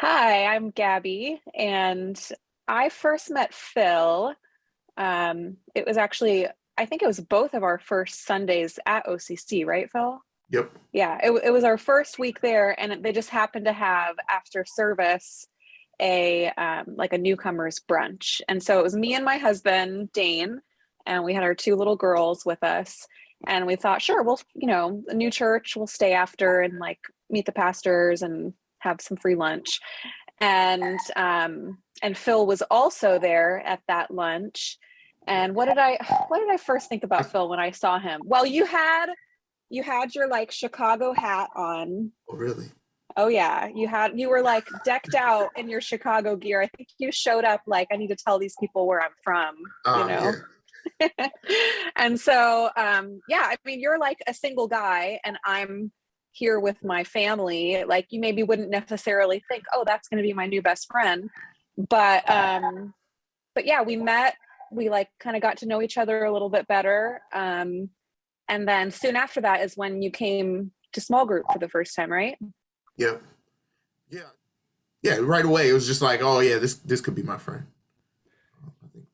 Hi, I'm Gabby, and I first met Phil. It was actually, I think it was both of our first Sundays at OCC, right, Phil? Yep. Yeah, it was our first week there, and they just happened to have after service a like a newcomers brunch, and so it was me and my husband Dane, and we had our two little girls with us, and we thought, sure, we'll a new church, we'll stay after and like meet the pastors and have some free lunch, and Phil was also there at that lunch. And what did I first think about Phil when I saw him? Well, you had your like Chicago hat on. Oh, really? Oh yeah, you were like decked out in your Chicago gear. I think you showed up like I need to tell these people where I'm from, you know. Yeah. And so yeah, I mean you're like a single guy and I'm here with my family. Like you maybe wouldn't necessarily think, "Oh, that's going to be my new best friend." But yeah, we met, we like kind of got to know each other a little bit better. And then soon after that is when you came to small group for the first time, right? Yep. Yeah. Yeah. Right away, it was just like, oh yeah, this could be my friend. I think.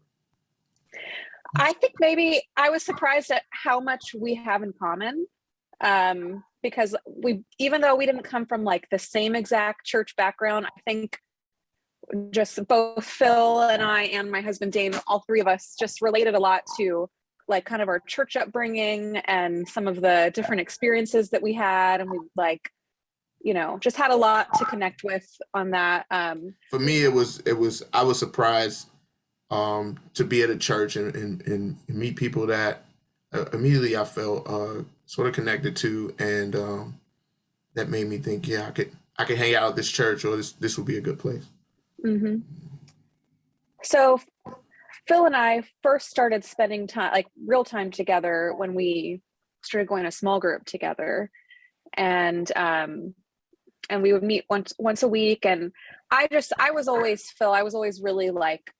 I think maybe I was surprised at how much we have in common. Because even though we didn't come from like the same exact church background, I think just both Phil and I and my husband Dane, all three of us just related a lot to like kind of our church upbringing and some of the different experiences that we had. And we like, just had a lot to connect with on that. For me, it was I was surprised to be at a church and meet people that immediately I felt sort of connected to, and that made me think, yeah, I could hang out at this church, or this would be a good place. Mhm. So Phil and I first started spending time, like real time together when we started going to small group together. And we would meet once a week. And I was always, Phil, I was always really like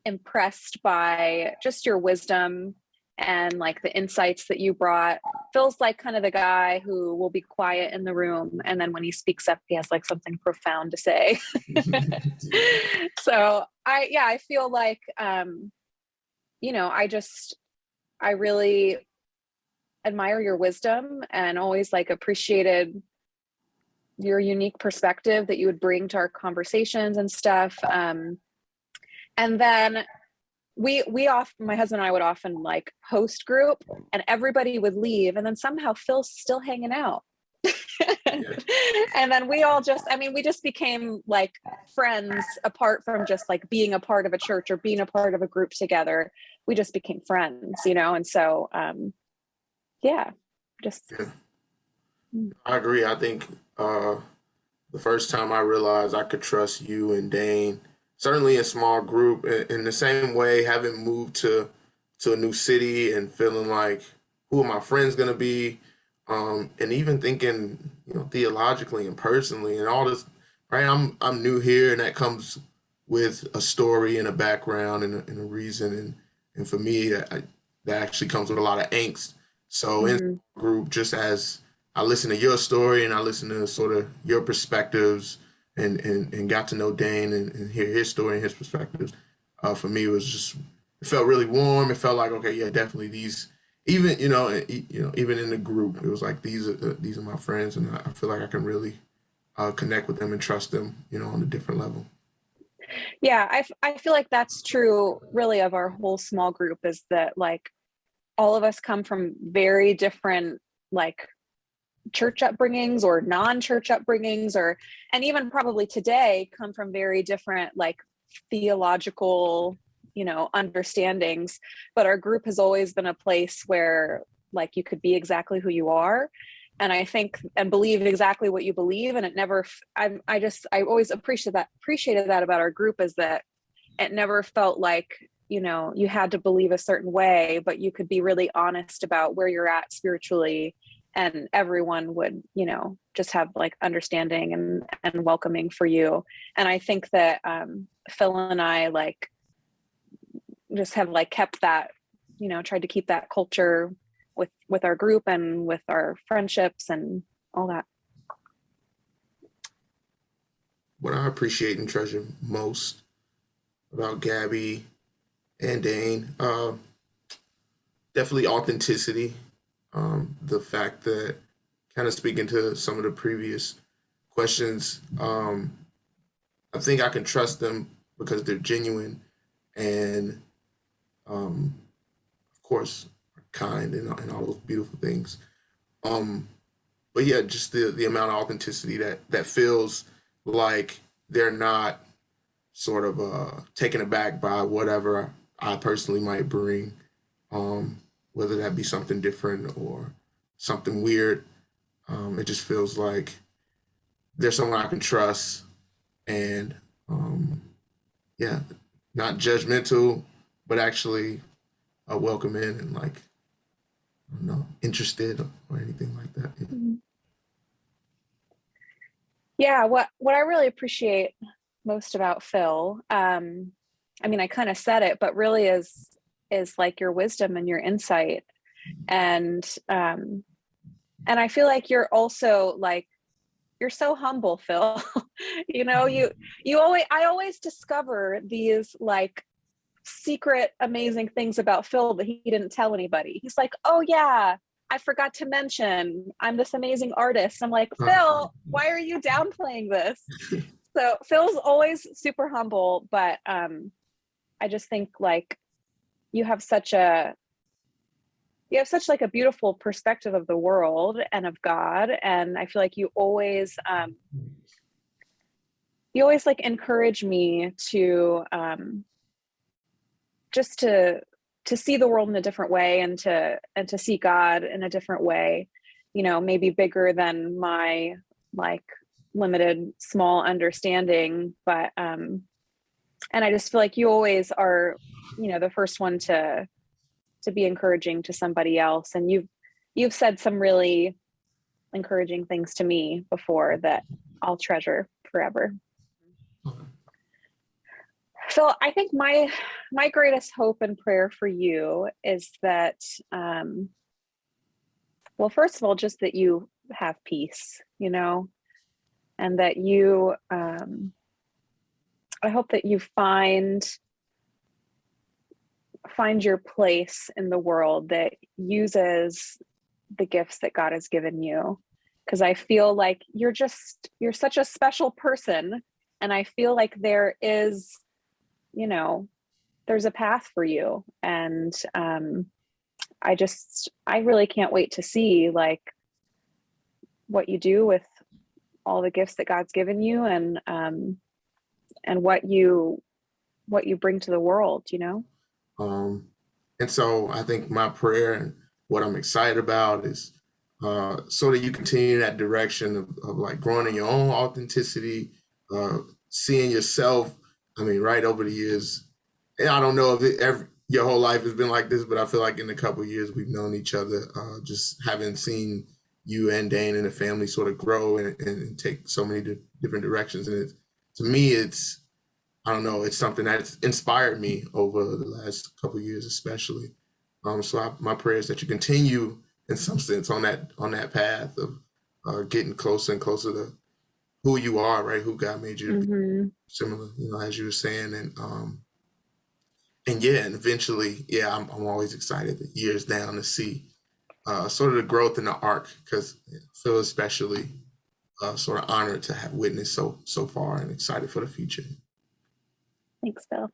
impressed by just your wisdom and like the insights that you brought. Phil's like kind of the guy who will be quiet in the room, and then when he speaks up, he has like something profound to say. So I feel like I really admire your wisdom and always like appreciated your unique perspective that you would bring to our conversations and stuff. And then my husband and I would often like host group, and everybody would leave, and then somehow Phil's still hanging out. Yeah. And then we just became like friends apart from just like being a part of a church or being a part of a group together. We just became friends, and so yeah, just Yeah. I agree. I think the first time I realized I could trust you and Dane, certainly a small group, in the same way, having moved to a new city and feeling like, who are my friends gonna be, and even thinking, theologically and personally and all this. Right, I'm new here, and that comes with a story and a background and a reason, and for me, that actually comes with a lot of angst. So in mhm. group, just as I listened to your story and I listened to sort of your perspectives, and got to know Dane and hear his story and his perspectives. For me, it was just, it felt really warm. It felt like, okay, yeah, definitely these, even even in the group, it was like these are my friends, and I feel like I can really connect with them and trust them, on a different level. Yeah, I feel like that's true really of our whole small group, is that like all of us come from very different like church upbringings or non-church upbringings, and even probably today come from very different like theological understandings, but our group has always been a place where like you could be exactly who you are, and I think and believe exactly what you believe, and it never I always appreciated that about our group, is that it never felt like you had to believe a certain way, but you could be really honest about where you're at spiritually, and everyone would just have like understanding and welcoming for you. And I think that Phil and I like just have like kept that, tried to keep that culture with our group and with our friendships and all that. what I appreciate and treasure most about Gabby and Dane. Definitely authenticity. The fact that, kind of speaking to some of the previous questions, I think I can trust them because they're genuine and, of course, kind and all those beautiful things. Um, but yeah, just the amount of authenticity that feels like they're not sort of taken aback by whatever I personally might bring, whether that be something different or something weird. It just feels like there's someone I can trust, and um, yeah, not judgmental, but actually welcoming and like, I don't know, interested or anything like that. Yeah. Mhm. Yeah, what I really appreciate most about Phil, I mean, I kind of said it, but really is like your wisdom and your insight. And and I feel like you're also like you're so humble, Phil. You know, you always I always discover these like secret amazing things about Phil that he didn't tell anybody. He's like, "Oh yeah, I forgot to mention I'm this amazing artist." I'm like, "Phil, why are you downplaying this?" So Phil's always super humble, but I just think like you have such a you have such like a beautiful perspective of the world and of God, and I feel like you always like encourage me to just to see the world in a different way and to see God in a different way, you know, maybe bigger than my like limited small understanding, but and I just feel like you always are, you know, the first one to be encouraging to somebody else, and you've said some really encouraging things to me before that I'll treasure forever. So I think my greatest hope and prayer for you is that, well, first of all, just that you have peace, you know, and that you, I hope that you find your place in the world that uses the gifts that God has given you. Because I feel like you're such a special person, and I feel like there is, you know, there's a path for you, and I really can't wait to see like what you do with all the gifts that God's given you, and what you bring to the world, you know. Um, and so I think my prayer and what I'm excited about is so that you continue that direction of like growing in your own authenticity, uh, seeing yourself. I mean, right over the years, and I don't know if your whole life has been like this, but I feel like in a couple of years we've known each other, just having seen you and Dane and the family sort of grow and take so many different directions. And to me, it's, I don't know, it's something that's inspired me over the last couple of years, especially. So my prayer is that you continue, in some sense, on that path of getting closer and closer to who you are, right? Who God made you to be, Mm-hmm. similar, you know, as you were saying, and yeah, and eventually, yeah, I'm always excited that years down to see sort of the growth in the arc, because I feel especially sort of honored to have witnessed so far and excited for the future. Thanks, Bill.